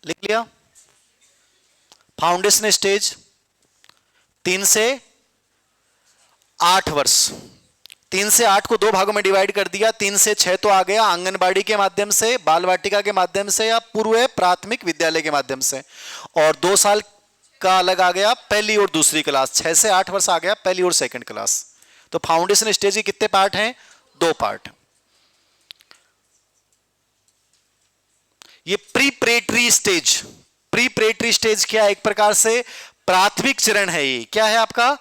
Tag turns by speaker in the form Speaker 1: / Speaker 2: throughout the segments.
Speaker 1: लिख लिया। Foundation stage 3 से 8 वर्ष, 3 से 8 को 2 भागों में डिवाइड कर दिया। 3 से 6 तो आ गया आंगनबाड़ी के माध्यम से, बाल वाटिका के माध्यम से या पूर्व प्राथमिक विद्यालय के माध्यम से, और 2 साल का अलग आ गया पहली और दूसरी क्लास। 6 से 8 वर्ष आ गया पहली और सेकंड क्लास। तो फाउंडेशन स्टेज के कितने पार्ट हैं? 2 पार्ट। ये प्रीपरेटरी स्टेज, प्रीपरेटरी स्टेज क्या है? एक प्रकार से प्राथमिक चरण है। ये क्या है आपका?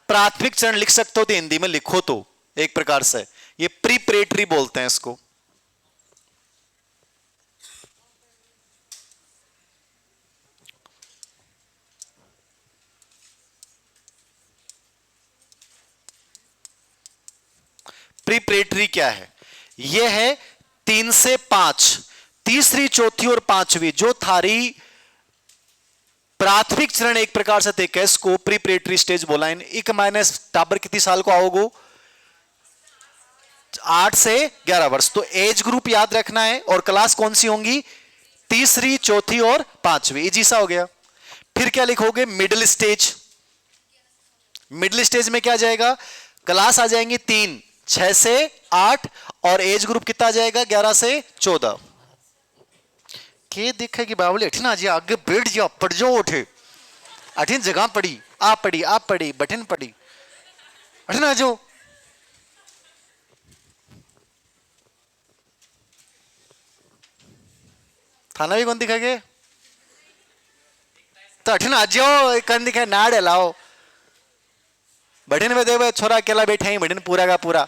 Speaker 1: प्राथमिक चरण। लिख सकते हो तो हिंदी में लिखो तो एक प्रकार से ये प्रीपरेटरी बोलते हैं इसको। प्रीपरेटरी क्या है? यह है 3 से 5, तीसरी, चौथी और पांचवी जो थारी प्राथमिक चरण एक प्रकार से थे, इसको प्रीपरेटरी स्टेज बोला। एक माइनस टाबर कितनी साल को आओगो? 8 से 11 वर्ष। तो एज ग्रुप याद रखना है और क्लास कौन सी होंगी? तीसरी, चौथी और पांचवी। इजी सा हो गया। फिर क्या लिखोगे? Middle stage. मिडिल स्टेज में क्या आ जाएगा? क्लास आ जाएंगी 3, 6 से 8 और एज ग्रुप कितना आ जाएगा? 11 से 14। के देखे कि बावली अठिन आज आगे बैठ जाओ, पढ़ जाओ, उठे अठिन जगह पड़ी, आप पढ़ी, आप पढ़ी, बठिन पढ़ी, अठिन आ जाओ। थाना भी कौन दिखा के? तो अठिन आ जाओ, कौन दिखा? नाड़ लाओ। बठिन में देखो छोरा अकेला बैठे ही, बठिन पूरा का पूरा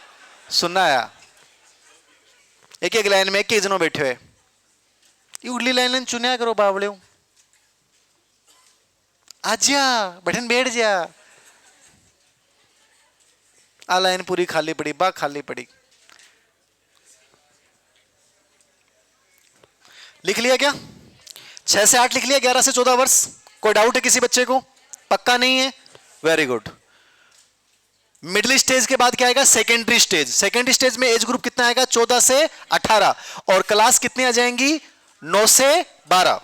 Speaker 1: सुनना आया। एक एक लाइन में एक जनों बैठे हुए। उड़ली लाइन चुनिया करो बावले। आजा बठन बैठ जा। आ लाइन पूरी खाली पड़ी, बा खाली पड़ी। लिख लिया क्या? 6 से 8 लिख लिया, 11 से 14 वर्ष। कोई डाउट है किसी बच्चे को? पक्का नहीं है? Very good. मिडिल स्टेज के बाद क्या आएगा? Secondary stage. सेकेंडरी स्टेज में एज ग्रुप कितना आएगा? 14 से 18 और क्लास कितनी आ जाएंगी? 9 से 12।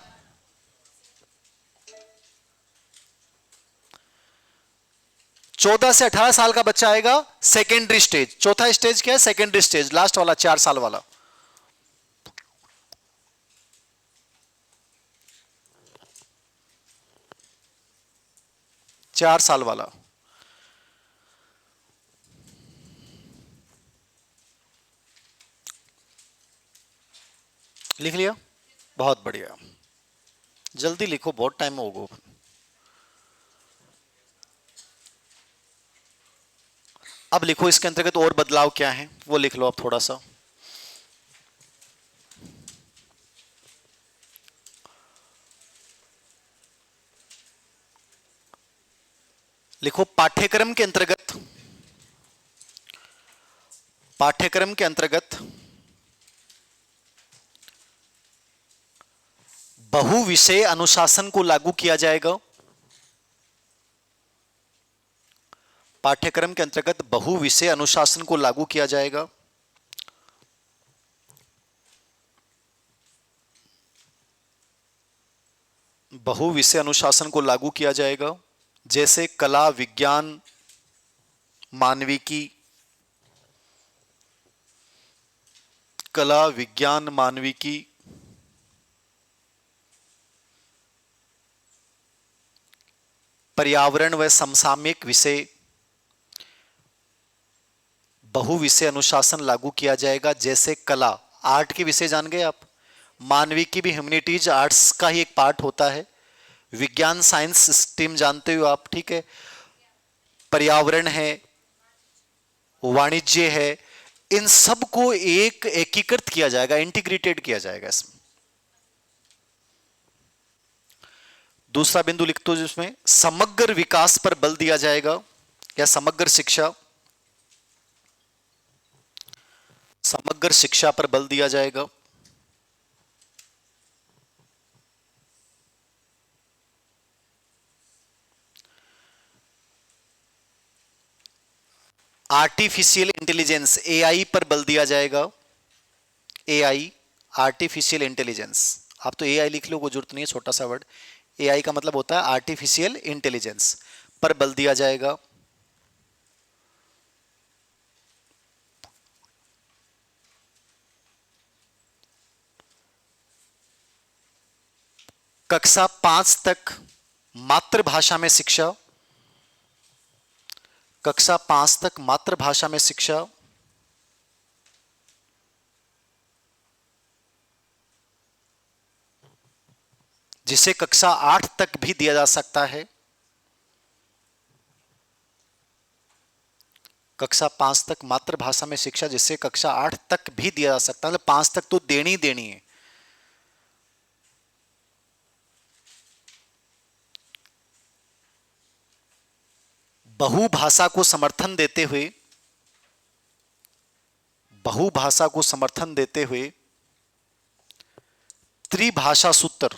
Speaker 1: चौदह से 18 साल का बच्चा आएगा सेकेंडरी स्टेज। चौथा स्टेज क्या है? सेकेंडरी स्टेज, लास्ट वाला 4 साल वाला। चार साल वाला। लिख लिया? बहुत बढ़िया, जल्दी लिखो, बहुत टाइम होगा। अब लिखो इसके अंतर्गत और बदलाव क्या है वो लिख लो अब थोड़ा सा। लिखो पाठ्यक्रम के अंतर्गत, पाठ्यक्रम के अंतर्गत बहु विषय अनुशासन को लागू किया जाएगा। पाठ्यक्रम के अंतर्गत बहु विषय अनुशासन को लागू किया जाएगा। बहु विषय अनुशासन को लागू किया जाएगा, जैसे कला, विज्ञान, मानविकी, कला, विज्ञान, मानविकी, पर्यावरण व समसामयिक विषय। बहु विषय अनुशासन लागू किया जाएगा, जैसे कला, आर्ट के विषय जान गए आप। मानविकी भी ह्यूमैनिटीज आर्ट्स का ही एक पार्ट होता है। विज्ञान साइंस स्ट्रीम जानते हो आप, ठीक है। पर्यावरण है, वाणिज्य है, इन सब को एक एकीकृत किया जाएगा, इंटीग्रेटेड किया जाएगा इसमें। दूसरा बिंदु लिख दो जिसमें समग्र विकास पर बल दिया जाएगा, या समग्र शिक्षा, समग्र शिक्षा पर बल दिया जाएगा। आर्टिफिशियल इंटेलिजेंस, एआई पर बल दिया जाएगा। एआई, आर्टिफिशियल इंटेलिजेंस, आप तो एआई लिख लो, कोई जरूरत नहीं है, छोटा सा वर्ड। एआई का मतलब होता है आर्टिफिशियल इंटेलिजेंस, पर बल दिया जाएगा। कक्षा 5 तक मातृभाषा में शिक्षा, कक्षा 5 तक मातृभाषा में शिक्षा, जिसे कक्षा 8 तक भी दिया जा सकता है। कक्षा 5 तक मातृभाषा में शिक्षा जिसे कक्षा 8 तक भी दिया जा सकता है, मतलब 5 तक तो देनी देनी है। बहुभाषा को समर्थन देते हुए, बहुभाषा को समर्थन देते हुए त्रिभाषा सूत्र,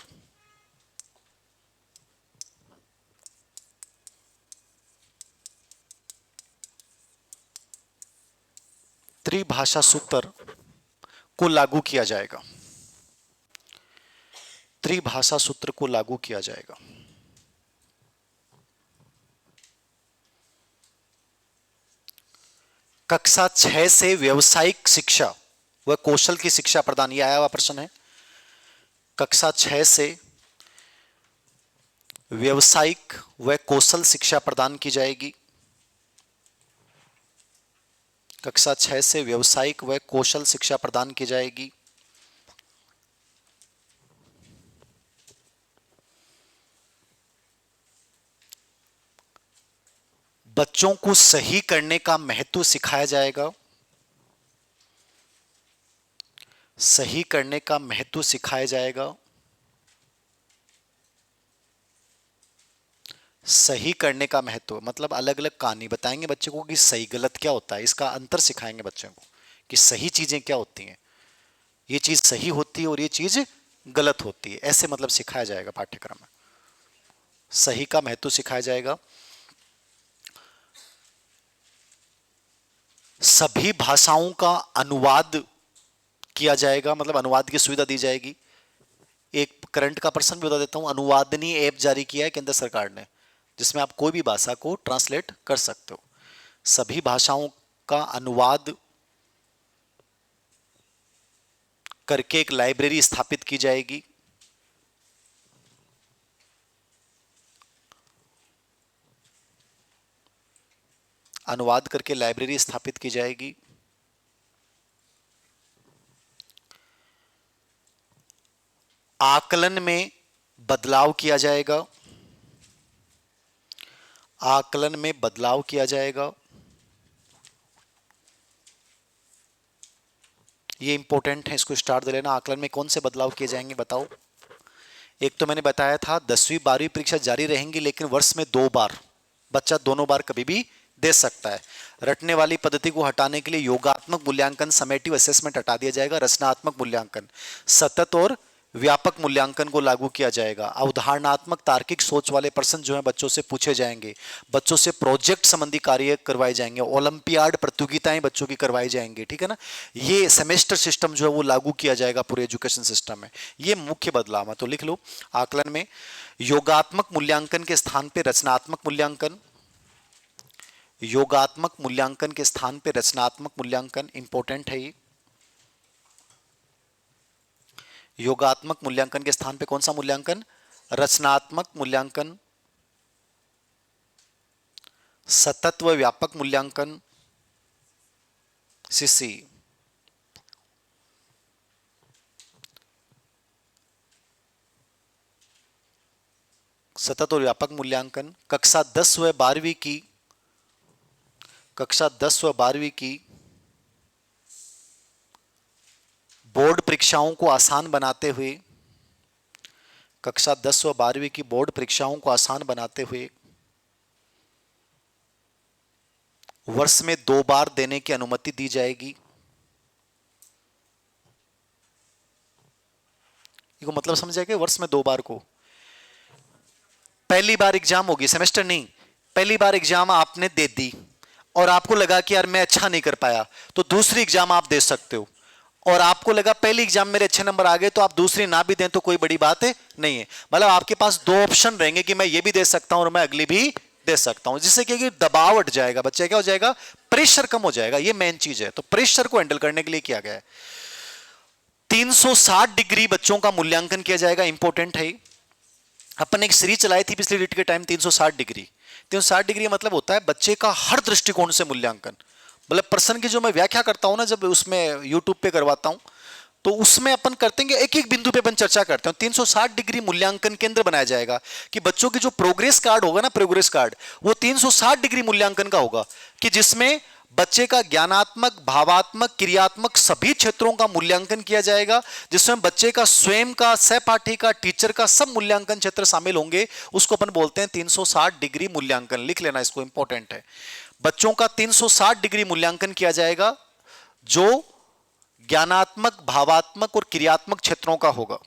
Speaker 1: त्रिभाषा सूत्र को लागू किया जाएगा। त्रिभाषा सूत्र को लागू किया जाएगा। कक्षा 6 से व्यावसायिक शिक्षा व कौशल की शिक्षा प्रदान, ये आया हुआ प्रश्न है। कक्षा 6 से व्यावसायिक व कौशल शिक्षा प्रदान की जाएगी। कक्षा 6 से व्यावसायिक व कौशल शिक्षा प्रदान की जाएगी। बच्चों को सही करने का महत्व सिखाया जाएगा। सही करने का महत्व सिखाया जाएगा। सही करने का महत्व मतलब अलग अलग कहानी बताएंगे बच्चे को कि सही गलत क्या होता है, इसका अंतर सिखाएंगे बच्चों को कि सही चीजें क्या होती हैं, ये चीज सही होती है और ये चीज गलत होती है, ऐसे मतलब सिखाया जाएगा पाठ्यक्रम में। सही का महत्व सिखाया जाएगा। सभी भाषाओं का अनुवाद किया जाएगा, मतलब अनुवाद की सुविधा दी जाएगी। एक करंट का प्रश्न भी बता देता हूं, अनुवादनी ऐप जारी किया है केंद्र सरकार ने, जिसमें आप कोई भी भाषा को ट्रांसलेट कर सकते हो। सभी भाषाओं का अनुवाद करके एक लाइब्रेरी स्थापित की जाएगी। अनुवाद करके लाइब्रेरी स्थापित की जाएगी। आकलन में बदलाव किया जाएगा। आकलन में बदलाव किया जाएगा। ये इंपॉर्टेंट है, इसको स्टार दे लेना। आकलन में कौन से बदलाव किए जाएंगे बताओ। एक तो मैंने बताया था 10वीं 12वीं परीक्षा जारी रहेंगी, लेकिन वर्ष में 2 बार, बच्चा दोनों बार कभी भी दे सकता है। रटने वाली पद्धति को हटाने के लिए योगात्मक मूल्यांकन, समेटिव असेसमेंट हटा दिया जाएगा। रचनात्मक मूल्यांकन, सतत और व्यापक मूल्यांकन को लागू किया जाएगा। अवधारणात्मक तार्किक सोच वाले प्रश्न जो है बच्चों से पूछे जाएंगे। बच्चों से प्रोजेक्ट संबंधी कार्य करवाए जाएंगे। ओलंपियाड प्रतियोगिताएं बच्चों की करवाई जाएंगी, ठीक है ना। ये सेमेस्टर सिस्टम जो है वो लागू किया जाएगा पूरे एजुकेशन सिस्टम में। ये मुख्य बदलाव है, तो लिख लो। आकलन में योगात्मक मूल्यांकन के स्थान पर रचनात्मक मूल्यांकन, योगात्मक मूल्यांकन के स्थान पर रचनात्मक मूल्यांकन, इंपॉर्टेंट है ये। योगात्मक मूल्यांकन के स्थान पे कौन सा मूल्यांकन? रचनात्मक मूल्यांकन। सतत व व्यापक मूल्यांकन, सीसी। सतत और व्यापक मूल्यांकन। कक्षा 10 व 12वीं की, कक्षा 10 व 12वीं की बोर्ड परीक्षाओं को आसान बनाते हुए, कक्षा 10 व 12वीं की बोर्ड परीक्षाओं को आसान बनाते हुए वर्ष में 2 बार देने की अनुमति दी जाएगी। इसको मतलब समझे कि वर्ष में 2 बार को, पहली बार एग्जाम होगी, सेमेस्टर नहीं, पहली बार एग्जाम आपने दे दी और आपको लगा कि यार मैं अच्छा नहीं कर पाया, तो दूसरी एग्जाम आप दे सकते हो। और आपको लगा पहले एग्जाम मेरे अच्छे नंबर आ गए तो आप दूसरी ना भी दें तो कोई बड़ी बात नहीं है। मतलब आपके पास दो ऑप्शन रहेंगे कि मैं ये भी दे सकता हूं और मैं अगली भी दे सकता हूं, जिससे कि दबाव हट जाएगा, बच्चे क्या हो जाएगा, प्रेशर कम हो जाएगा। ये मेन चीज है। तो प्रेशर को हैंडल करने के लिए किया गया है 360 डिग्री बच्चों का मूल्यांकन किया जाएगा। इंपॉर्टेंट है। अपन एक सीरीज चलाई थी पिछली रीट के टाइम 360 डिग्री। 360 डिग्री मतलब होता है बच्चे का हर दृष्टिकोण से मूल्यांकन। मतलब प्रश्न की जो मैं व्याख्या करता हूं ना, जब उसमें यूट्यूब पे करवाता हूं, तो उसमें अपन करते हैं एक एक बिंदु पे अपन चर्चा करते हैं। 360 डिग्री मूल्यांकन केंद्र बनाया जाएगा कि बच्चों की जो प्रोग्रेस कार्ड होगा ना, प्रोग्रेस कार्ड, वो 360 डिग्री मूल्यांकन का होगा, कि जिसमें बच्चे का ज्ञानात्मक, भावात्मक, क्रियात्मक सभी क्षेत्रों का मूल्यांकन किया जाएगा, जिसमें बच्चे का स्वयं का, सहपाठी का, टीचर का सब मूल्यांकन क्षेत्र शामिल होंगे। उसको अपन बोलते हैं 360 डिग्री मूल्यांकन। लिख लेना इसको, इंपॉर्टेंट है। बच्चों का 360 डिग्री मूल्यांकन किया जाएगा जो ज्ञानात्मक, भावात्मक और क्रियात्मक क्षेत्रों का होगा।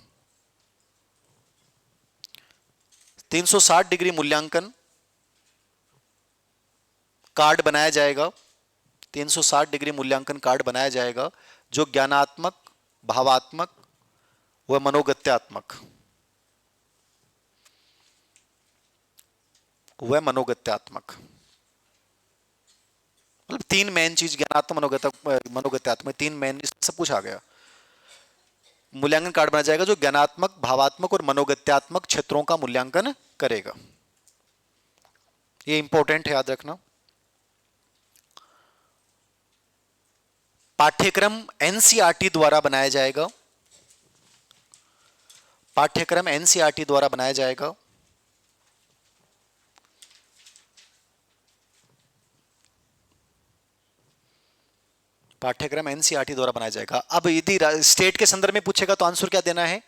Speaker 1: 360 डिग्री मूल्यांकन कार्ड बनाया जाएगा। 360 डिग्री मूल्यांकन कार्ड बनाया जाएगा जो ज्ञानात्मक, भावात्मक व मनोगत्यात्मक मतलब तीन मेन चीज, ज्ञानात्मक, मनोगत्यात्मक, तीन मेन, सब कुछ आ गया। मूल्यांकन कार्ड बनाया जाएगा जो ज्ञानात्मक, भावात्मक और मनोगत्यात्मक क्षेत्रों का मूल्यांकन करेगा। ये इंपॉर्टेंट है, याद रखना। पाठ्यक्रम एनसीईआरटी द्वारा बनाया जाएगा। पाठ्यक्रम एनसीईआरटी द्वारा बनाया जाएगा। पाठ्यक्रम एनसीईआरटी द्वारा बनाया जाएगा। अब यदि स्टेट के संदर्भ में पूछेगा तो आंसर क्या देना है?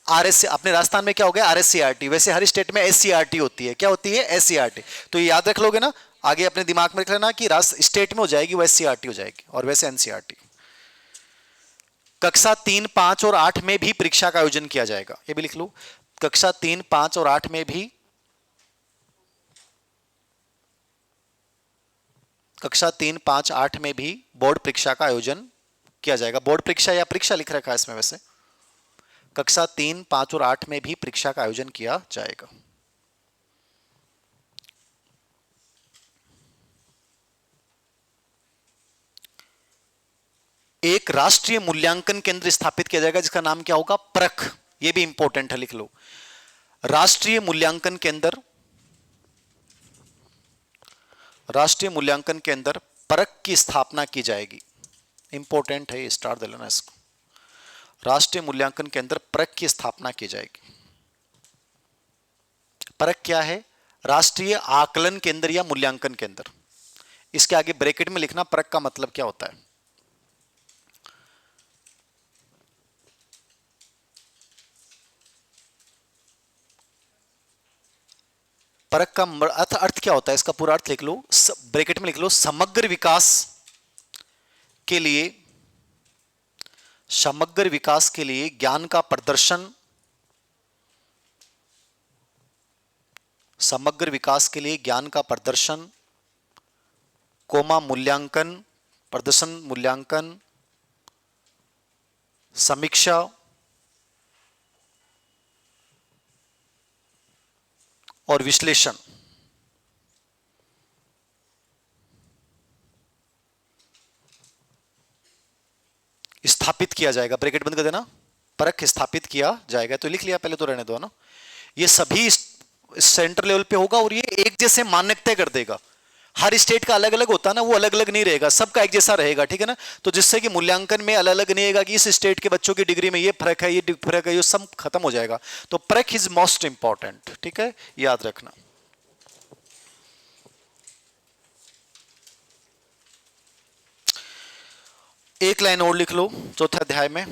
Speaker 1: आरएस। अपने राजस्थान में क्या हो गया? आरएससीईआरटी। वैसे हर स्टेट में एससीईआरटी होती है। क्या होती है? एससीईआरटी। तो ये याद रख लोगे ना, आगे अपने दिमाग में रख लेना कि स्टेट में हो जाएगी वो एससीईआरटी हो जाएगी, और वैसे एनसीईआरटी। कक्षा 3, 5 और 8 में भी परीक्षा का आयोजन किया जाएगा। ये भी लिख लो, कक्षा 3, 5 और 8 में भी, कक्षा 3, 5, 8 में भी बोर्ड परीक्षा का आयोजन किया जाएगा। बोर्ड परीक्षा या परीक्षा लिख रखा है इसमें वैसे। कक्षा 3, 5 और 8 में भी परीक्षा का आयोजन किया जाएगा। एक राष्ट्रीय मूल्यांकन केंद्र स्थापित किया जाएगा जिसका नाम क्या होगा? प्रख। ये भी इंपॉर्टेंट है, लिख लो। राष्ट्रीय मूल्यांकन केंद्र, राष्ट्रीय मूल्यांकन केंद्र प्रख की स्थापना की जाएगी। इंपॉर्टेंट है, स्टार दे लेना इसको। राष्ट्रीय मूल्यांकन केंद्र प्रख की स्थापना की जाएगी। प्रख क्या है? राष्ट्रीय आकलन केंद्र या मूल्यांकन केंद्र। इसके आगे ब्रैकेट में लिखना प्रख का मतलब क्या होता है। परख का अर्थ क्या होता है? इसका पूरा अर्थ लिख लो, ब्रैकेट में लिख लो, समग्र विकास के लिए, समग्र विकास के लिए ज्ञान का प्रदर्शन, समग्र विकास के लिए ज्ञान का प्रदर्शन, कोमा मूल्यांकन, प्रदर्शन मूल्यांकन, समीक्षा और विश्लेषण। स्थापित किया जाएगा। ब्रैकेट बंद कर देना, परख स्थापित किया जाएगा। तो लिख लिया पहले, तो रहने दो ना। ये सभी सेंटर लेवल पे होगा और ये एक जैसे मान्यता कर देगा। हर स्टेट का अलग अलग होता है ना, वो अलग अलग नहीं रहेगा, सबका एक जैसा रहेगा, ठीक है ना। तो जिससे कि मूल्यांकन में अलग अलग नहीं रहेगा कि इस स्टेट के बच्चों की डिग्री में ये फर्क है, ये फर्क है, ये सब खत्म हो जाएगा। तो परख इज मोस्ट इंपॉर्टेंट, ठीक है, याद रखना। एक लाइन और लिख लो चौथे अध्याय में।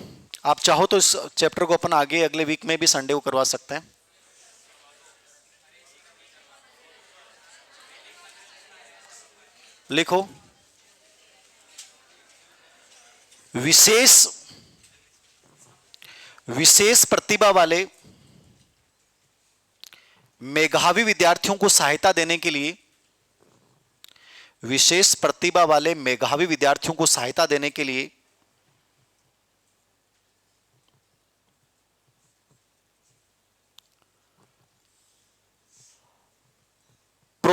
Speaker 1: आप चाहो तो इस चैप्टर को अपन आगे अगले वीक में भी संडे को करवा सकते हैं। लिखो, विशेष प्रतिभा वाले मेधावी विद्यार्थियों को सहायता देने के लिए, विशेष प्रतिभा वाले मेधावी विद्यार्थियों को सहायता देने के लिए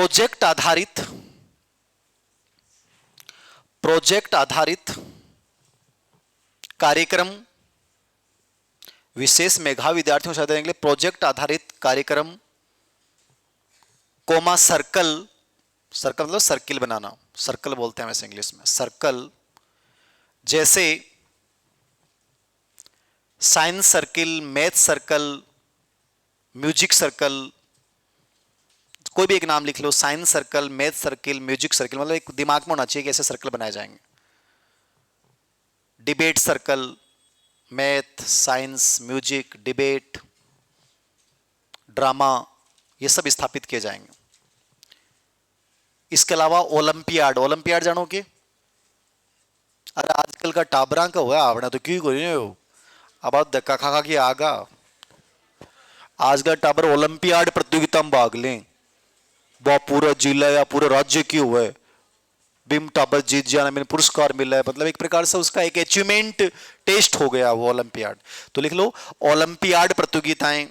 Speaker 1: प्रोजेक्ट आधारित कार्यक्रम, विशेष मेधा विद्यार्थियों से देने के लिए प्रोजेक्ट आधारित कार्यक्रम, कोमा सर्कल, सर्कल मतलब सर्किल बनाना, सर्कल बोलते हैं वैसे इंग्लिश में, सर्कल, जैसे science circle, math circle, music circle, कोई भी एक नाम लिख लो, science circle, math circle, music circle, मतलब एक दिमाग में होना चाहिए कि ऐसे सर्कल बनाए जाएंगे। Debate circle, math, science, music, debate, drama, ये सब स्थापित किए जाएंगे। इसके अलावा ओलंपियाड, ओलंपियाड जानोगे? अरे आजकल का टाबरा का हुआ आपने तो क्यों करी हो, अब आप धक्का खा खा के आगा, आजकल टाबर ओलंपियाड प्रतियोगिता में भाग लें, वो पूरा जिला या पूरा राज्य की हुआ है, बिम टाबर जीत जाना, मैंने पुरस्कार मिला है, मतलब एक प्रकार से उसका एक अचीवमेंट टेस्ट हो गया वो ओलंपियाड। तो लिख लो ओलंपियाड प्रतियोगिताएं,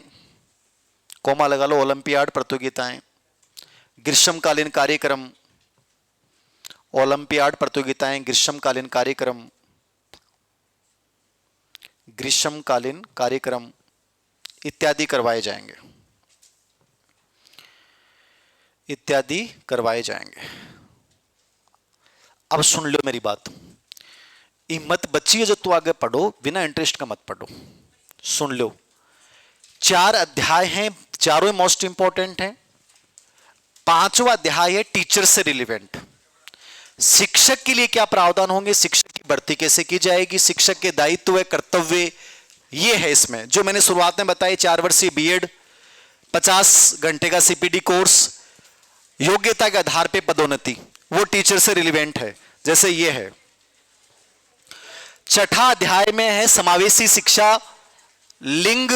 Speaker 1: कोमा लगा लो, ओलंपियाड प्रतियोगिताएं, ग्रीष्मकालीन कार्यक्रम, ओलंपियाड प्रतियोगिताएं, ग्रीष्मकालीन कार्यक्रम, ग्रीष्मकालीन कार्यक्रम इत्यादि करवाए जाएंगे, इत्यादि करवाए जाएंगे। अब सुन लो मेरी बात, हिम्मत बच्ची है जो तू आगे पढ़ो, बिना इंटरेस्ट का मत पढ़ो, सुन लो। 4 अध्याय हैं, चारों मोस्ट इंपॉर्टेंट हैं। 5वां अध्याय है टीचर से रिलेवेंट, शिक्षक के लिए क्या प्रावधान होंगे, शिक्षक की भर्ती कैसे की जाएगी, शिक्षक के दायित्व, कर्तव्य, ये है इसमें। जो मैंने शुरुआत में बताई, 4 वर्षीय बीएड, 50 घंटे का सीपीडी कोर्स, योग्यता के आधार पे पदोन्नति, वो टीचर से रिलेवेंट है, जैसे ये है। 6ठा अध्याय में है समावेशी शिक्षा, लिंग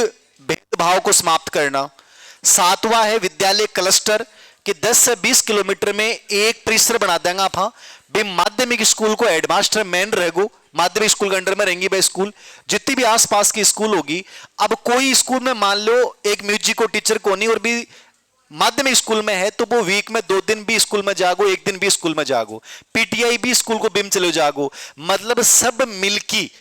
Speaker 1: भेदभाव को समाप्त करना। 7वां है विद्यालय क्लस्टर, कि 10 से 20 किलोमीटर में एक परिसर बना देंगे आप। भी माध्यमिक स्कूल को हेडमास्टर मेन रहेगो, माध्यमिक स्कूल के अंडर में रहेंगी भाई स्कूल, जितनी भी आसपास की स्कूल होगी। अब कोई स्कूल में मान लो एक म्यूजिक को टीचर को नहीं और भी माध्यमिक स्कूल में है, तो वो वीक में 2 दिन भी स्कूल में जागो, 1 दिन भी स्कूल में जागो, पीटीआई भी स्कूल को बिम चले जागो, मतलब सब मिलकी,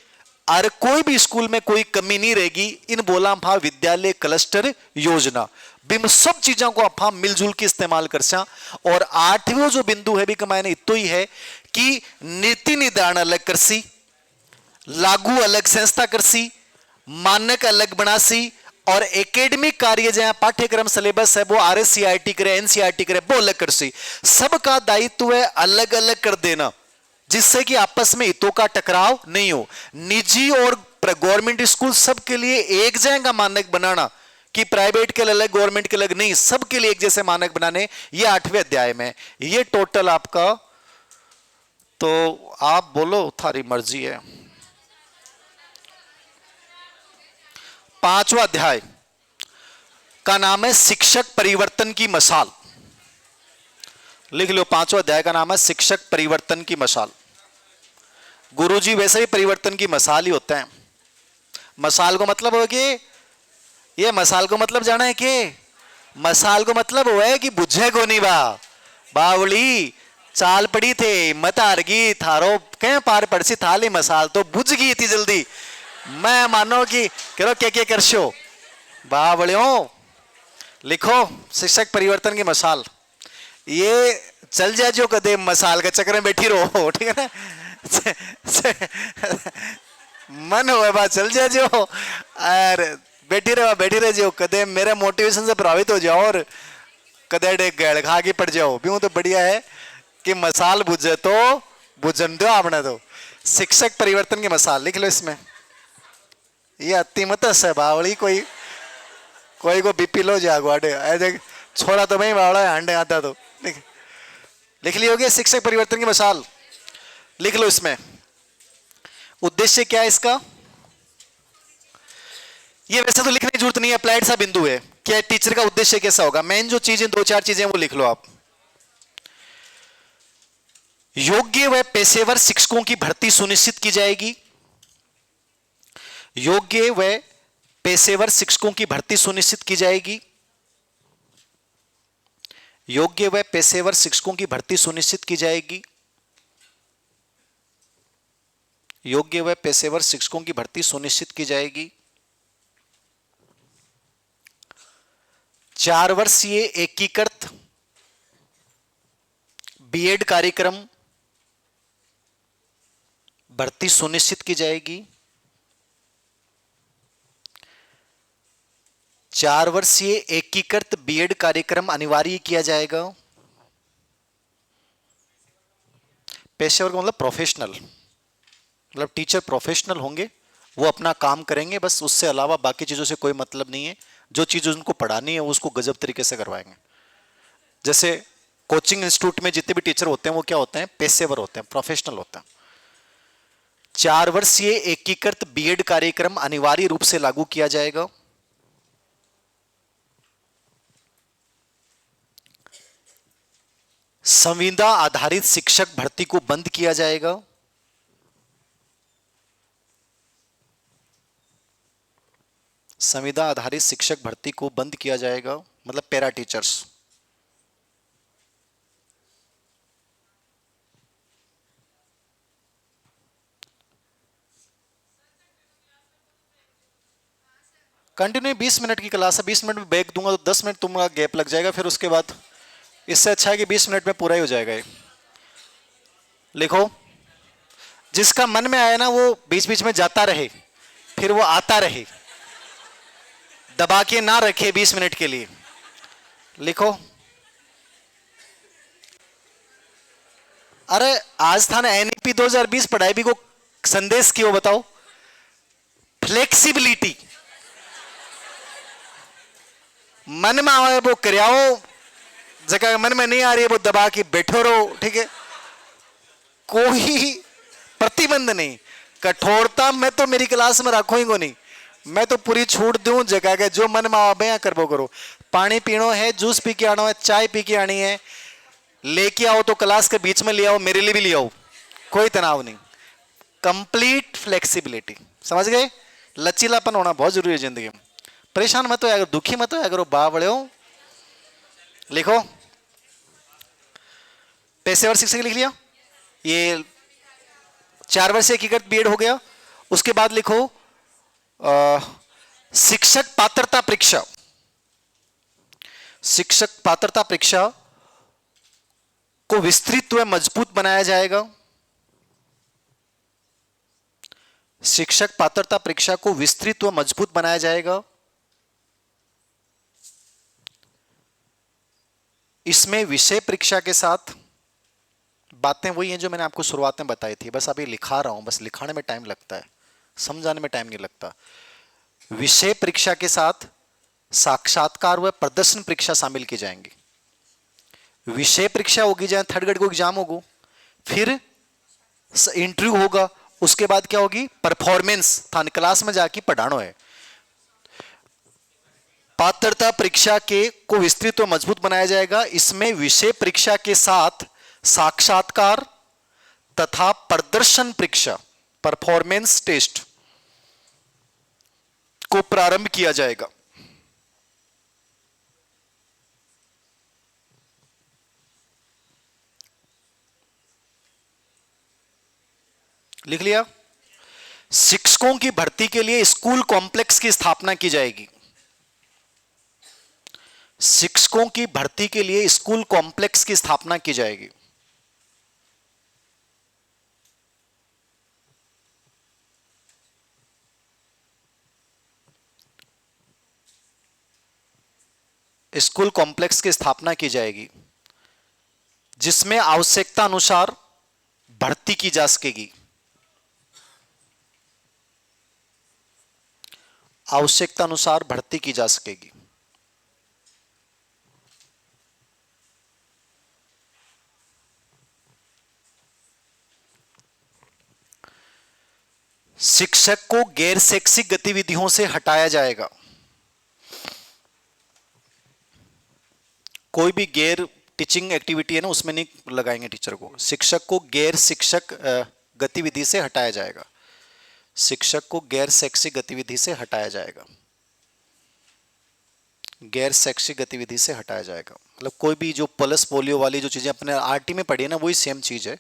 Speaker 1: और कोई भी स्कूल में कोई कमी नहीं रहेगी। इन बोला भा विद्यालय क्लस्टर योजना, बिम सब चीजों को आप मिलजुल के इस्तेमाल कर सा। और 8वां जो बिंदु है भी कमाने इतो ही है कि नीति निर्धारण अलग करसी, लागू अलग संस्था करसी, मानक अलग बनासी, और एकेडमिक कार्य जहां पाठ्यक्रम सिलेबस है वो आरएससीईआरटी करे, एनसीईआरटी करे, वो अलग करसी। सबका दायित्व है अलग अलग कर देना, जिससे कि आपस में हितों का टकराव नहीं हो। निजी और गवर्नमेंट स्कूल सबके लिए एक जैसा मानक बनाना, कि प्राइवेट के अलग गवर्नमेंट के अलग नहीं, सबके लिए एक जैसे मानक बनाने, ये 8वें अध्याय में। ये टोटल आपका, तो आप बोलो थारी मर्जी है। 5वां अध्याय का नाम है शिक्षक परिवर्तन की मसाल, लिख लो। 5वां अध्याय का नाम है शिक्षक परिवर्तन की मसाल। गुरुजी वैसे ही परिवर्तन की मसाल ही होते हैं। मसाल को मतलब हो कि ये मसाल को मतलब जाना है कि मसाल को मतलब हुआ है कि बुझे को नहीं बावली चाल पड़ी थे मत हार गई थारो कह पार पड़सी थाली मसाल तो बुझ गई थी जल्दी। मैं मानो कि करो क्या कर शो बावलियों लिखो शिक्षक परिवर्तन की मसाल। ये चल जाए जो कदे मसाल के चक्कर में बैठी रहो, ठीक है ना। मन हुआ बात चल जाए जो और बैठी रहे जो कदे मेरे मोटिवेशन से प्रभावित हो जाओ और कदे गैल खा के पड़ जाओ भी। तो बढ़िया है कि मसाल बुझे तो बुझन दो आपने। तो शिक्षक परिवर्तन की मसाल लिख लो इसमें। ये अति मत है बावड़ी कोई को बीपी लो जागो आडे छोरा तो भाई बावड़ा है हांडे आता तो लिख ली होगी शिक्षक परिवर्तन की मसाल लिख लो इसमें। उद्देश्य क्या है इसका, ये वैसे तो लिखने की जरूरत नहीं है, अप्लाइड सा बिंदु है। क्या टीचर का उद्देश्य कैसा होगा, मेन जो चीजें 2-4 चीजें वो लिख लो आप। योग्य व पेशेवर शिक्षकों की भर्ती सुनिश्चित की जाएगी। योग्य व पेशेवर शिक्षकों की भर्ती सुनिश्चित की जाएगी। योग्य व पेशेवर शिक्षकों की भर्ती सुनिश्चित की जाएगी। योग्य व पेशेवर शिक्षकों की भर्ती सुनिश्चित की जाएगी। 4 वर्षीय एकीकृत बीएड कार्यक्रम भर्ती सुनिश्चित की जाएगी। 4 वर्षीय एकीकृत बीएड कार्यक्रम अनिवार्य किया जाएगा। पेशेवर का मतलब प्रोफेशनल, मतलब टीचर प्रोफेशनल होंगे, वो अपना काम करेंगे, बस उससे अलावा बाकी चीजों से कोई मतलब नहीं है। जो चीज उनको पढ़ानी है वो उसको गजब तरीके से करवाएंगे। जैसे कोचिंग इंस्टीट्यूट में जितने भी टीचर होते हैं वो क्या होते हैं, पेशेवर होते हैं, प्रोफेशनल होते हैं। 4 वर्षीय एकीकृत बीएड कार्यक्रम अनिवार्य रूप से लागू किया जाएगा। संविदा आधारित शिक्षक भर्ती को बंद किया जाएगा। संविदा आधारित शिक्षक भर्ती को बंद किया जाएगा, मतलब पैरा टीचर्स। कंटिन्यू 20 मिनट की क्लास है, 20 मिनट में ब्रेक दूंगा तो 10 मिनट तुम्हारा गैप लग जाएगा, फिर उसके बाद इससे अच्छा है कि 20 मिनट में पूरा ही हो जाएगा ये। लिखो, जिसका मन में आया ना वो बीच बीच में जाता रहे, फिर वो आता रहे, दबा के ना रखे 20 मिनट के लिए। लिखो, अरे आज था ना एनईपी 2020 पढ़ाई भी को संदेश क्यों बताओ, फ्लेक्सिबिलिटी। मन में आए वो कराओ, जगह मन में नहीं आ रही है वो दबा के बैठो रहो, ठीक है, कोई प्रतिबंध नहीं। कठोरता मैं तो मेरी क्लास में रखो ही को नहीं, मैं तो पूरी छूट दूं, जगह के जो मन में आवे यहाँ करबो करो। पानी पीनो है, जूस पी के आना है, चाय पी के आनी है, लेके आओ तो क्लास के बीच में ले आओ, मेरे लिए भी ले आओ, कोई तनाव नहीं। कंप्लीट फ्लेक्सिबिलिटी, समझ गए? लचीलापन होना बहुत जरूरी है जिंदगी में। परेशान मत हो, अगर दुखी मत हो, अगर बावड़े हो। लिखो, पेशेवर शिक्षक लिख लिया, ये 4 वर्षीय एकीकृत बीएड हो गया। उसके बाद लिखो शिक्षक पात्रता परीक्षा। शिक्षक पात्रता परीक्षा को विस्तृत व मजबूत बनाया जाएगा। शिक्षक पात्रता परीक्षा को विस्तृत व मजबूत बनाया जाएगा। इसमें विषय परीक्षा के साथ बातें वही हैं जो मैंने आपको शुरुआत में बताई थी, बस अभी लिखा रहा हूं, बस लिखाने में टाइम लगता है, समझाने में टाइम नहीं लगता। विषय परीक्षा के साथ साक्षात्कार व प्रदर्शन परीक्षा शामिल की जाएंगी। विषय परीक्षा होगी, जहां थर्ड ग्रेड को एग्जाम होगा, फिर इंटरव्यू होगा, उसके बाद क्या होगी, परफॉर्मेंस, थाने क्लास में जाके पढ़ाना है। पात्रता परीक्षा के को विस्तृत और मजबूत बनाया जाएगा। इसमें विषय परीक्षा के साथ साक्षात्कार तथा प्रदर्शन परीक्षा, परफॉर्मेंस टेस्ट को प्रारंभ किया जाएगा। लिख लिया? शिक्षकों की भर्ती के लिए स्कूल कॉम्प्लेक्स की स्थापना की जाएगी। शिक्षकों की भर्ती के लिए स्कूल कॉम्प्लेक्स की स्थापना की जाएगी। स्कूल कॉम्प्लेक्स की स्थापना की जाएगी जिसमें आवश्यकता अनुसार भर्ती की जा सकेगी। आवश्यकता अनुसार भर्ती की जा सकेगी। शिक्षक को गैर शैक्षिक गतिविधियों से हटाया जाएगा। कोई भी गैर टीचिंग एक्टिविटी है ना, उसमें नहीं लगाएंगे टीचर को। शिक्षक को गैर शिक्षक गतिविधि से हटाया जाएगा। शिक्षक को गैर शैक्षिक गतिविधि से हटाया जाएगा। गैर शैक्षिक गतिविधि से हटाया जाएगा। मतलब कोई भी जो पल्स पोलियो वाली जो चीजें अपने आरटी में पढ़ी है ना, वही सेम चीज है,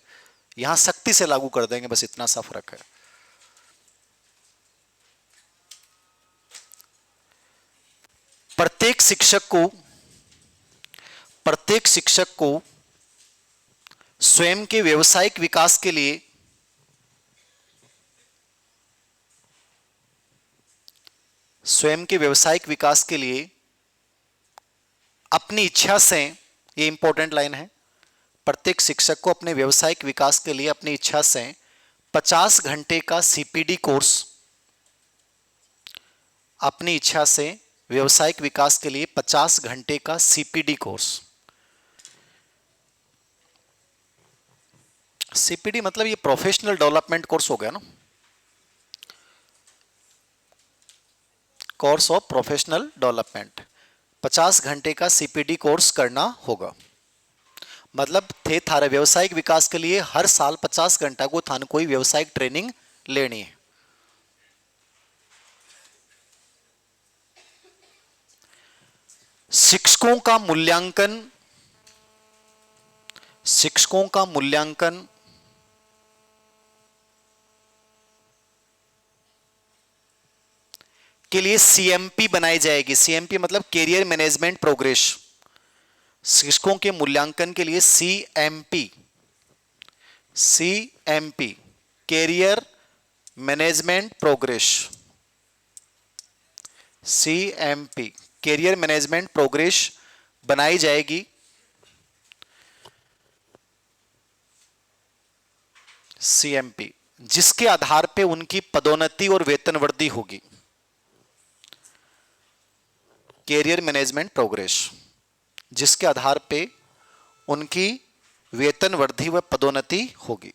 Speaker 1: यहां सख्ती से लागू कर देंगे, बस इतना सा फर्क है। प्रत्येक शिक्षक को स्वयं के व्यवसायिक विकास के लिए अपनी इच्छा से, ये इंपॉर्टेंट लाइन है, प्रत्येक शिक्षक को अपने व्यवसायिक विकास के लिए अपनी इच्छा से 50 घंटे का सीपीडी कोर्स, अपनी इच्छा से व्यवसायिक विकास के लिए 50 घंटे का सीपीडी कोर्स। सीपीडी मतलब ये प्रोफेशनल डेवलपमेंट कोर्स हो गया ना, कोर्स ऑफ प्रोफेशनल डेवलपमेंट। 50 घंटे का सीपीडी कोर्स करना होगा, मतलब थे थारे व्यवसायिक विकास के लिए हर साल 50 घंटा को थाने कोई व्यवसायिक ट्रेनिंग लेनी है। शिक्षकों का मूल्यांकन के लिए सीएमपी बनाई जाएगी। सीएमपी मतलब कैरियर मैनेजमेंट प्रोग्रेस। शिक्षकों के मूल्यांकन के लिए CMP career management progress, CMP career management progress बनाई जाएगी। सीएमपी जिसके आधार पे उनकी पदोन्नति और वेतन वृद्धि होगी। कैरियर मैनेजमेंट प्रोग्रेस जिसके आधार पे उनकी वेतन वृद्धि व पदोन्नति होगी।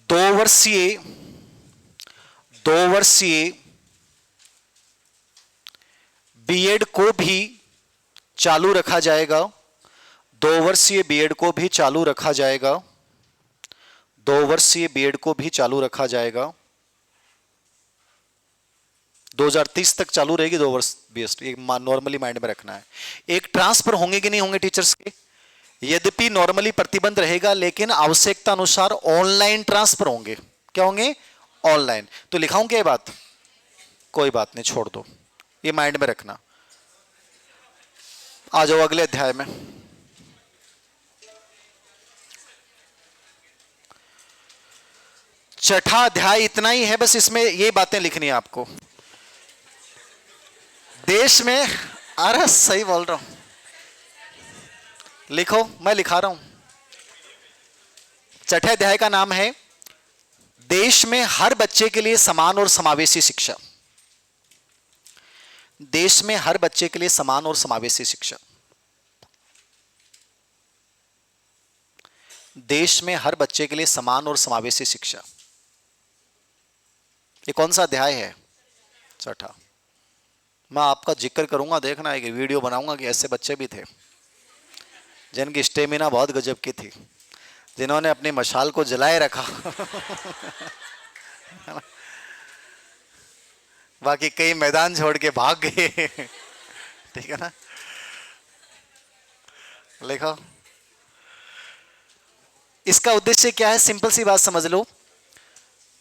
Speaker 1: दो वर्षीय बीएड को भी चालू रखा जाएगा। 2 वर्षीय बीएड को भी चालू रखा जाएगा। 2 वर्षीय बीएड को भी चालू रखा जाएगा। 2030 तक चालू रहेगी 2 वर्ष बीएड, एक नॉर्मली माइंड में रखना है। एक ट्रांसफर होंगे कि नहीं होंगे टीचर्स के, यद्यपि नॉर्मली प्रतिबंध रहेगा, लेकिन आवश्यकता अनुसार ऑनलाइन ट्रांसफर होंगे। क्या होंगे? ऑनलाइन। तो लिखाऊं क्या ये बात? कोई बात नहीं, छोड़ दो, ये माइंड में रखना। आ जाओ अगले अध्याय में। छठा अध्याय इतना ही है, बस इसमें ये बातें लिखनी है आपको। देश में, अरे सही बोल रहा हूं, लिखो, मैं लिखा रहा हूं। छठे अध्याय का नाम है देश में हर बच्चे के लिए समान और समावेशी शिक्षा। देश में हर बच्चे के लिए समान और समावेशी शिक्षा। देश में हर बच्चे के लिए समान और समावेशी शिक्षा। ये कौन सा अध्याय है? छठा। मैं आपका जिक्र करूंगा, देखना एक वीडियो बनाऊंगा कि ऐसे बच्चे भी थे जिनकी स्टेमिना बहुत गजब की थी, जिन्होंने अपनी मशाल को जलाए रखा। बाकी कई मैदान छोड़ के भाग गए। ठीक है ना? लिखो। इसका उद्देश्य क्या है? सिंपल सी बात समझ लो,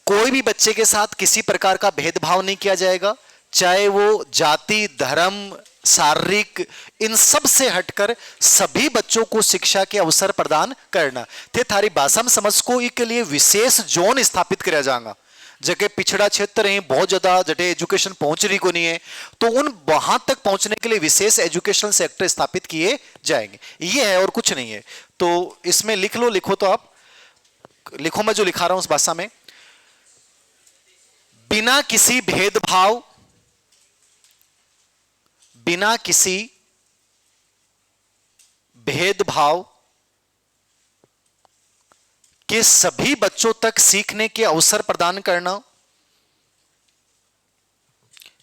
Speaker 1: कोई भी बच्चे के साथ किसी प्रकार का भेदभाव नहीं किया जाएगा, चाहे वो जाति, धर्म, शारीरिक, इन सब से हटकर सभी बच्चों को शिक्षा के अवसर प्रदान करना। थे थारी भाषा में समझ को के लिए विशेष जोन स्थापित किया जाएगा। जगह पिछड़ा क्षेत्र है, बहुत ज्यादा जटे एजुकेशन पहुंच रही को नहीं है, तो उन वहां तक पहुंचने के लिए विशेष एजुकेशनल सेक्टर स्थापित किए जाएंगे। ये है और कुछ नहीं है। तो इसमें लिख लो, लिखो तो आप लिखो, मैं जो लिखा रहा हूं उस भाषा में। बिना किसी भेदभाव, बिना किसी भेदभाव के सभी बच्चों तक सीखने के अवसर प्रदान करना,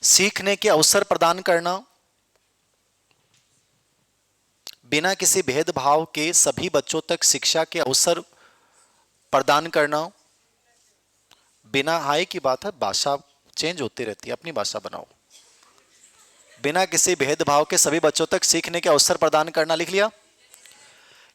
Speaker 1: सीखने के अवसर प्रदान करना, बिना किसी भेदभाव के सभी बच्चों तक शिक्षा के अवसर प्रदान करना। बिना, हाय की बात है, भाषा चेंज होती रहती है, अपनी भाषा बनाओ। बिना किसी भेदभाव के सभी बच्चों तक सीखने के अवसर प्रदान करना, लिख लिया।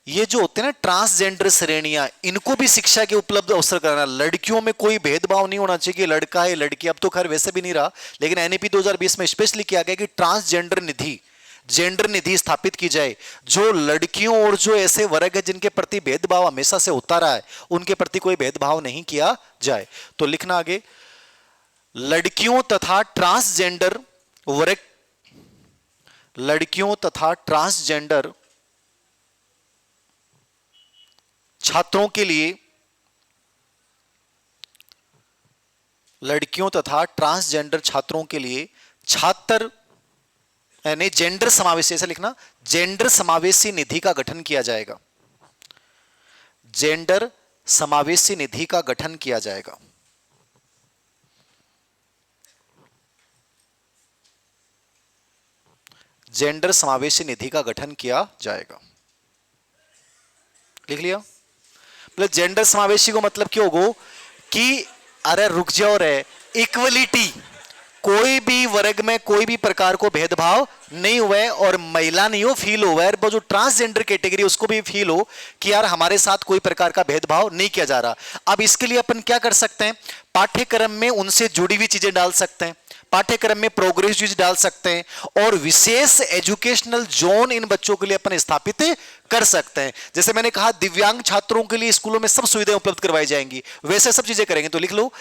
Speaker 1: ये जो होते हैं ना ट्रांसजेंडर श्रेणियां, इनको भी शिक्षा के उपलब्ध अवसर कराना। लड़कियों में कोई भेदभाव नहीं होना चाहिए कि लड़का है लड़की, अब तो खैर वैसे भी नहीं रहा, लेकिन एनईपी 2020 में स्पेशली किया गया कि ट्रांसजेंडर निधि, जेंडर निधि स्थापित की जाए। जो लड़कियों और जो ऐसे वर्ग है जिनके प्रति भेदभाव हमेशा से होता रहा है, उनके प्रति कोई भेदभाव नहीं किया जाए। तो लिखना आगे, लड़कियों तथा ट्रांसजेंडर वर्ग, लड़कियों तथा ट्रांसजेंडर छात्रों के लिए, लड़कियों तथा ट्रांसजेंडर छात्रों के लिए छात्र यानी जेंडर समावेशी, ऐसा लिखना, जेंडर समावेशी निधि का गठन किया जाएगा। जेंडर समावेशी निधि का गठन किया जाएगा। जेंडर समावेशी निधि का गठन किया जाएगा, लिख लिया। मतलब जेंडर समावेशी को मतलब क्यों हो कि अरे रुक जाओ रे, इक्वलिटी, कोई भी वर्ग में कोई भी प्रकार को भेदभाव नहीं हुआ है, और महिला नहीं हो फील हुआ है, जो ट्रांसजेंडर कैटेगरी उसको भी फील हो कि यार हमारे साथ कोई प्रकार का भेदभाव नहीं किया जा रहा। अब इसके लिए अपन क्या कर सकते हैं, पाठ्यक्रम में उनसे जुड़ी हुई चीजें डाल सकते हैं, पाठ्यक्रम में प्रोग्रेस चीज डाल सकते हैं, और विशेष एजुकेशनल जोन इन बच्चों के लिए अपन स्थापित कर सकते हैं। जैसे मैंने कहा दिव्यांग छात्रों के लिए स्कूलों में सब सुविधाएं उपलब्ध करवाई जाएंगी, वैसे सब चीजें करेंगे। तो लिख लो,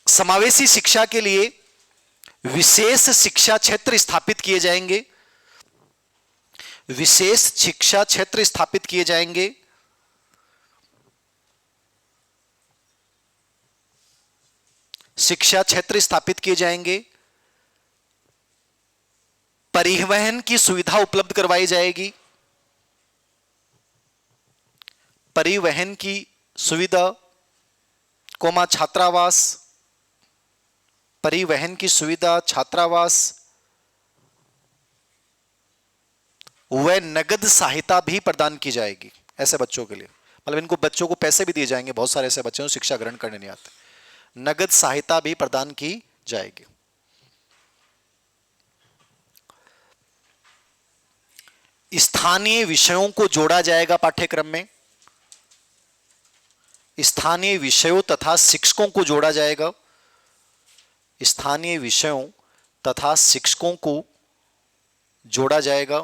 Speaker 1: समावेशी शिक्षा के लिए विशेष शिक्षा क्षेत्र स्थापित किए जाएंगे, विशेष शिक्षा क्षेत्र स्थापित किए जाएंगे। शिक्षा क्षेत्र स्थापित किए जाएंगे, परिवहन की सुविधा उपलब्ध करवाई जाएगी, परिवहन की सुविधा, कोमा छात्रावास, परिवहन की सुविधा, छात्रावास व नगद सहायता भी प्रदान की जाएगी ऐसे बच्चों के लिए। मतलब इनको बच्चों को पैसे भी दिए जाएंगे, बहुत सारे ऐसे बच्चे शिक्षा ग्रहण करने नहीं आते, नगद सहायता भी प्रदान की जाएगी। स्थानीय विषयों को जोड़ा जाएगा पाठ्यक्रम में, स्थानीय विषयों तथा शिक्षकों को जोड़ा जाएगा, स्थानीय विषयों तथा शिक्षकों को जोड़ा जाएगा।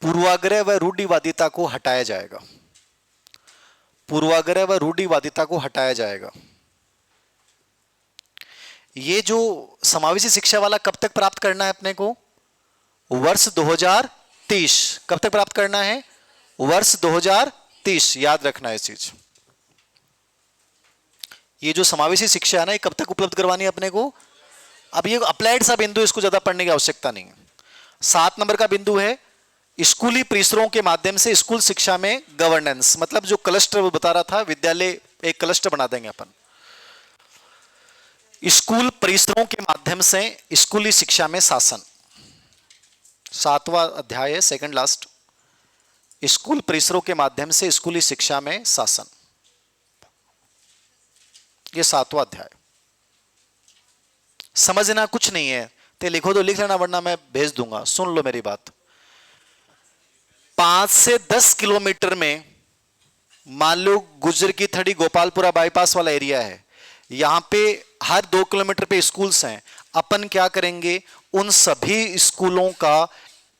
Speaker 1: पूर्वाग्रह व रूढ़िवादिता को हटाया जाएगा, पूर्वाग्रह व रूढ़िवादिता को हटाया जाएगा। ये जो समावेशी शिक्षा वाला कब तक प्राप्त करना है अपने को, वर्ष 2030। कब तक प्राप्त करना है, वर्ष 2030, याद रखना है चीज। ये जो समावेशी शिक्षा है ना, ये कब तक उपलब्ध करवानी है अपने को। अब ये अप्लाइड सा बिंदु, इसको ज्यादा पढ़ने की आवश्यकता नहीं है। 7 नंबर का बिंदु है स्कूली परिसरों के माध्यम से स्कूल शिक्षा में गवर्नेंस, मतलब जो क्लस्टर बता रहा था, विद्यालय एक क्लस्टर बना देंगे अपन। स्कूल परिसरों के माध्यम से स्कूली शिक्षा में शासन, 7वां अध्याय है, सेकंड लास्ट। स्कूल परिसरों के माध्यम से स्कूली शिक्षा में शासन, ये 7वां अध्याय। समझना कुछ नहीं है, तो लिखो तो लिख लेना, वरना मैं भेज दूंगा। सुन लो मेरी बात। 5 से 10 किलोमीटर में मान लो गुजर की थड़ी गोपालपुरा बाईपास वाला एरिया है, यहां पे हर 2 किलोमीटर पे स्कूल्स हैं। अपन क्या करेंगे, उन सभी स्कूलों का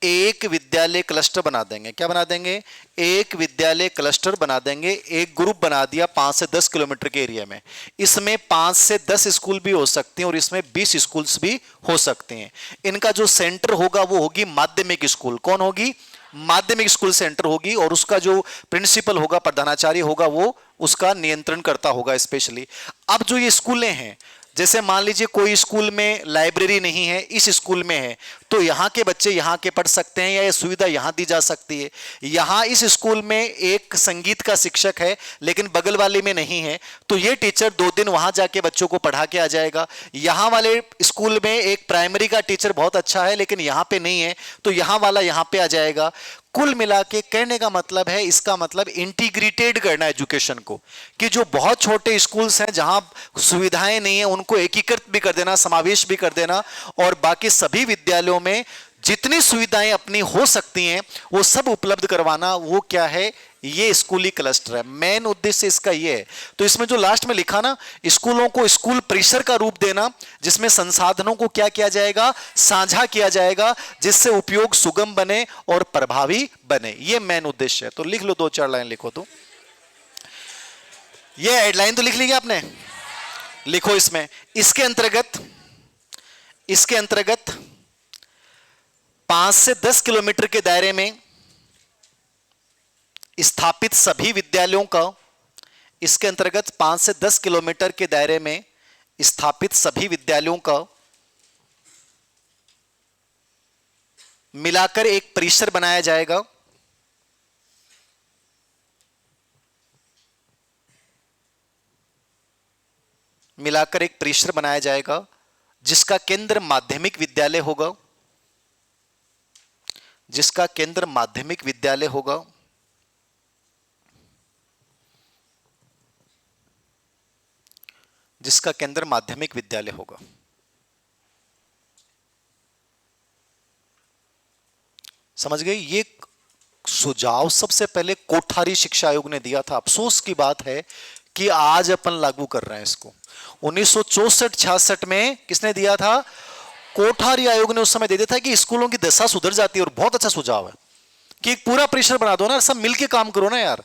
Speaker 1: एक विद्यालय क्लस्टर बना देंगे। क्या बना देंगे, एक विद्यालय क्लस्टर बना देंगे। एक ग्रुप बना दिया 5 से 10 किलोमीटर के एरिया में। इसमें 5 से 10 स्कूल भी हो सकते हैं और इसमें 20 स्कूल्स भी हो सकते हैं। इनका जो सेंटर होगा वो होगी माध्यमिक स्कूल। कौन होगी, माध्यमिक स्कूल सेंटर होगी, और उसका जो प्रिंसिपल होगा, प्रधानाचार्य होगा, वो उसका नियंत्रण करता होगा स्पेशली। अब जो ये स्कूलें हैं, जैसे मान लीजिए कोई स्कूल में लाइब्रेरी नहीं है, इस स्कूल में है, तो यहाँ के बच्चे यहाँ के पढ़ सकते हैं या ये सुविधा यहाँ दी जा सकती है। यहाँ इस स्कूल में एक संगीत का शिक्षक है लेकिन बगल वाले में नहीं है, तो ये टीचर 2 दिन वहाँ जाके बच्चों को पढ़ा के आ जाएगा। यहाँ वाले स्कूल में एक प्राइमरी का टीचर बहुत अच्छा है लेकिन यहाँ पे नहीं है, तो यहाँ वाला यहाँ पे आ जाएगा। कुल मिला के कहने का मतलब है, इसका मतलब इंटीग्रेटेड करना एजुकेशन को, कि जो बहुत छोटे स्कूल्स हैं जहां सुविधाएं नहीं है उनको एकीकृत भी कर देना, समावेश भी कर देना, और बाकी सभी विद्यालयों में जितनी सुविधाएं अपनी हो सकती हैं वो सब उपलब्ध करवाना। वो क्या है, ये स्कूली क्लस्टर है। मेन उद्देश्य इसका ये है। तो इसमें जो लास्ट में लिखा ना, स्कूलों को स्कूल परिसर का रूप देना जिसमें संसाधनों को क्या किया जाएगा, साझा किया जाएगा, जिससे उपयोग सुगम बने और प्रभावी बने, ये मेन उद्देश्य है। तो लिख लो, 2-4 लाइन लिखो। तो ये हेडलाइन तो लिख ली आपने, लिखो इसमें। इसके अंतर्गत 5 से 10 किलोमीटर के दायरे में स्थापित सभी विद्यालयों का, इसके अंतर्गत 5 से 10 किलोमीटर के दायरे में स्थापित सभी विद्यालयों का मिलाकर एक परिसर बनाया जाएगा। मिलाकर एक परिसर बनाया जाएगा जिसका केंद्र माध्यमिक विद्यालय होगा, जिसका केंद्र माध्यमिक विद्यालय होगा। जिसका केंद्र माध्यमिक विद्यालय होगा। समझ गए? ये सुझाव सबसे पहले कोठारी शिक्षा आयोग ने दिया था। अफसोस की बात है कि आज अपन लागू कर रहे हैं इसको। 1964-66 में किसने दिया था? कोठारी आयोग ने उस समय दे दिया था कि स्कूलों की दशा सुधर जाती है। और बहुत अच्छा सुझाव है कि एक पूरा परिसर बना दो ना, सब मिलके काम करो ना यार।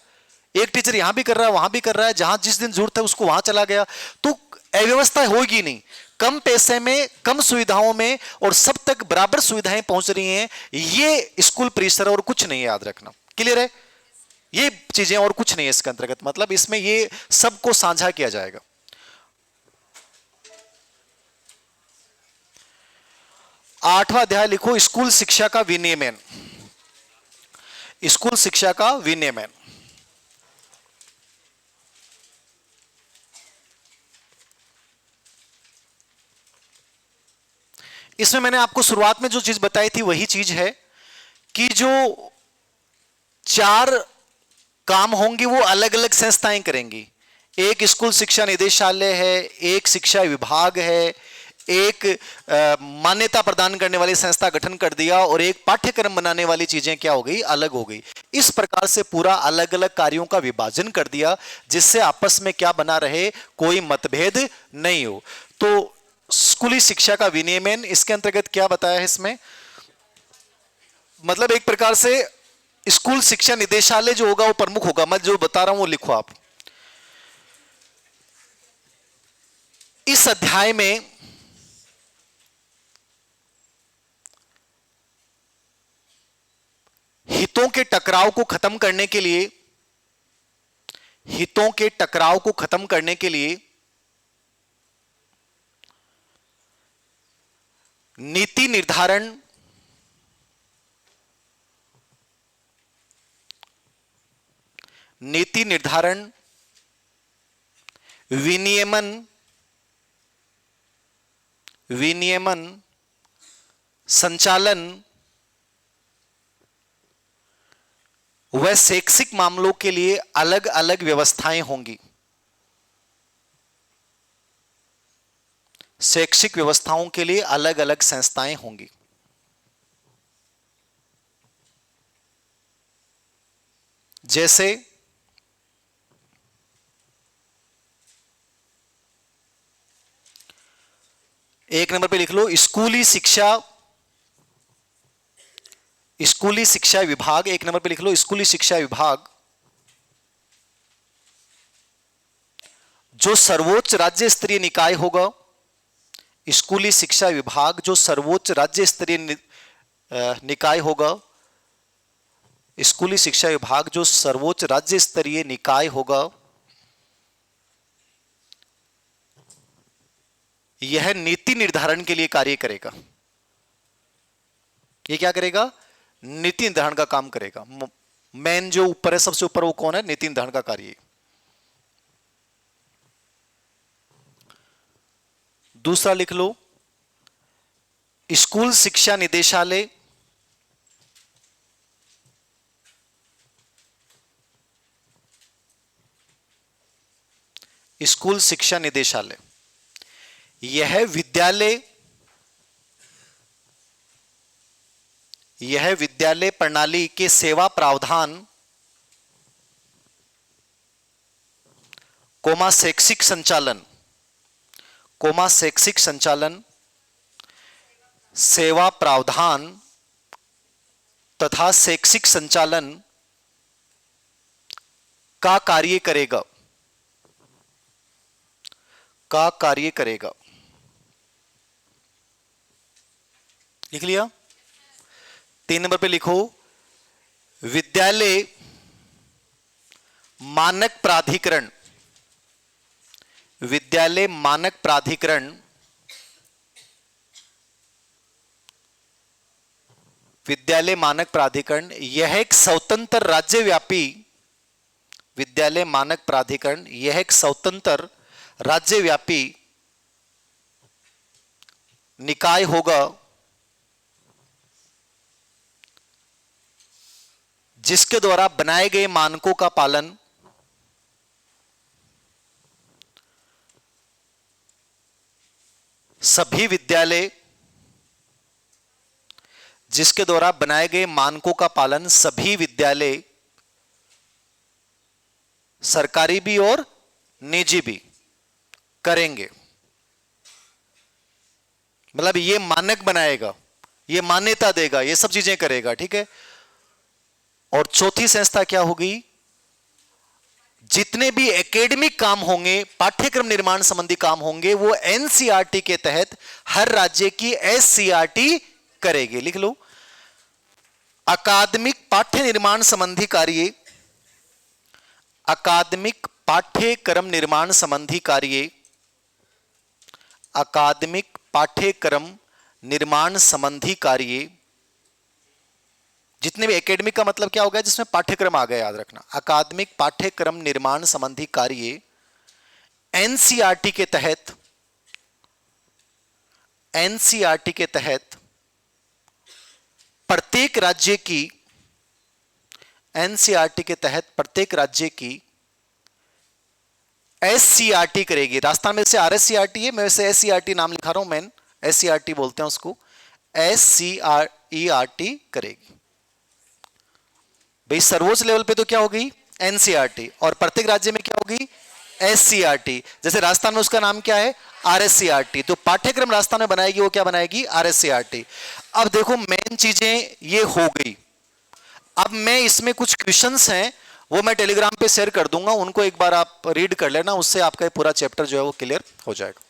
Speaker 1: एक टीचर यहां भी कर रहा है, वहां भी कर रहा है, जहां जिस दिन जरूरत है उसको वहां चला गया, तो अव्यवस्था होगी नहीं। कम पैसे में, कम सुविधाओं में, और सब तक बराबर सुविधाएं पहुंच रही हैं। ये स्कूल परिसर और कुछ नहीं है, याद रखना। क्लियर है? ये चीजें और कुछ नहीं है इसके अंतर्गत। मतलब इसमें ये सबको साझा किया जाएगा। 8वां अध्याय लिखो, स्कूल शिक्षा का विनियमन। स्कूल शिक्षा का विनियमन। इसमें मैंने आपको शुरुआत में जो चीज बताई थी वही चीज है कि जो 4 काम होंगे वो अलग अलग संस्थाएं करेंगी। एक स्कूल शिक्षा निदेशालय है, एक शिक्षा विभाग है, एक मान्यता प्रदान करने वाली संस्था गठन कर दिया, और एक पाठ्यक्रम बनाने वाली चीजें क्या हो गई, अलग हो गई। इस प्रकार से पूरा अलग अलग कार्यों का विभाजन कर दिया जिससे आपस में क्या बना रहे, कोई मतभेद नहीं हो। तो स्कूली शिक्षा का विनियमन, इसके अंतर्गत क्या बताया है इसमें, मतलब एक प्रकार से स्कूल शिक्षा निदेशालय जो होगा वो प्रमुख होगा। मैं जो बता रहा हूं वो लिखो आप। इस अध्याय में हितों के टकराव को खत्म करने के लिए, हितों के टकराव को खत्म करने के लिए नीति निर्धारण, नीति निर्धारण, विनियमन, विनियमन, संचालन व शैक्षिक मामलों के लिए अलग अलग व्यवस्थाएं होंगी। शैक्षिक व्यवस्थाओं के लिए अलग अलग संस्थाएं होंगी। जैसे एक नंबर पे लिख लो, स्कूली शिक्षा, स्कूली शिक्षा विभाग। एक नंबर पे लिख लो, स्कूली शिक्षा विभाग जो सर्वोच्च राज्य स्तरीय निकाय होगा। स्कूली शिक्षा विभाग जो सर्वोच्च राज्य स्तरीय निकाय होगा। स्कूली शिक्षा विभाग जो सर्वोच्च राज्य स्तरीय निकाय होगा। यह नीति निर्धारण के लिए कार्य करेगा। ये क्या करेगा? नीति निर्धारण का काम करेगा। मेन जो ऊपर है, सबसे ऊपर, वो कौन है? नीति निर्धारण का कार्य। दूसरा लिख लो, स्कूल शिक्षा निदेशालय स्कूल शिक्षा निदेशालय यह विद्यालय प्रणाली के सेवा प्रावधान शैक्षिक संचालन सेवा प्रावधान तथा शैक्षिक संचालन का कार्य करेगा। लिख लिया? 3 नंबर पे लिखो, विद्यालय मानक प्राधिकरण यह एक स्वतंत्र राज्यव्यापी निकाय होगा जिसके द्वारा बनाए गए मानकों का पालन सभी विद्यालय सरकारी भी और निजी भी करेंगे। मतलब ये मानक बनाएगा, ये मान्यता देगा, ये सब चीजें करेगा। ठीक है। और चौथी संस्था क्या होगी? जितने भी एकेडमिक काम होंगे, पाठ्यक्रम निर्माण संबंधी काम होंगे, वो एनसीईआरटी के तहत हर राज्य की एससीईआरटी करेगी। लिख लो, अकादमिक पाठ्यक्रम संबंधी कार्य अकादमिक पाठ्यक्रम निर्माण संबंधी कार्य जितने भी एकेडमिक का मतलब क्या होगा? जिसमें पाठ्यक्रम आ गया, याद रखना। अकादमिक पाठ्यक्रम निर्माण संबंधी कार्य एनसीईआरटी के तहत प्रत्येक राज्य की एससीईआरटी करेगी। राजस्थान में से आरएससीईआरटी है, मैं वैसे एससीईआरटी नाम लिखा रहा हूं। मेन एससीईआरटी बोलते हैं उसको। एससीईआरटी करेगी भाई। सर्वोच्च लेवल पे तो क्या होगी? एनसीईआरटी। और प्रत्येक राज्य में क्या होगी? एससीईआरटी। जैसे राजस्थान में उसका नाम क्या है? आरएससीईआरटी। तो पाठ्यक्रम राजस्थान में बनाएगी, वो क्या बनाएगी? आरएससीईआरटी। अब देखो, मेन चीजें ये हो गई। अब मैं इसमें कुछ क्वेश्चंस हैं, वो मैं टेलीग्राम पे शेयर कर दूंगा, उनको एक बार आप रीड कर लेना, उससे आपका पूरा चैप्टर जो है वो क्लियर हो जाएगा।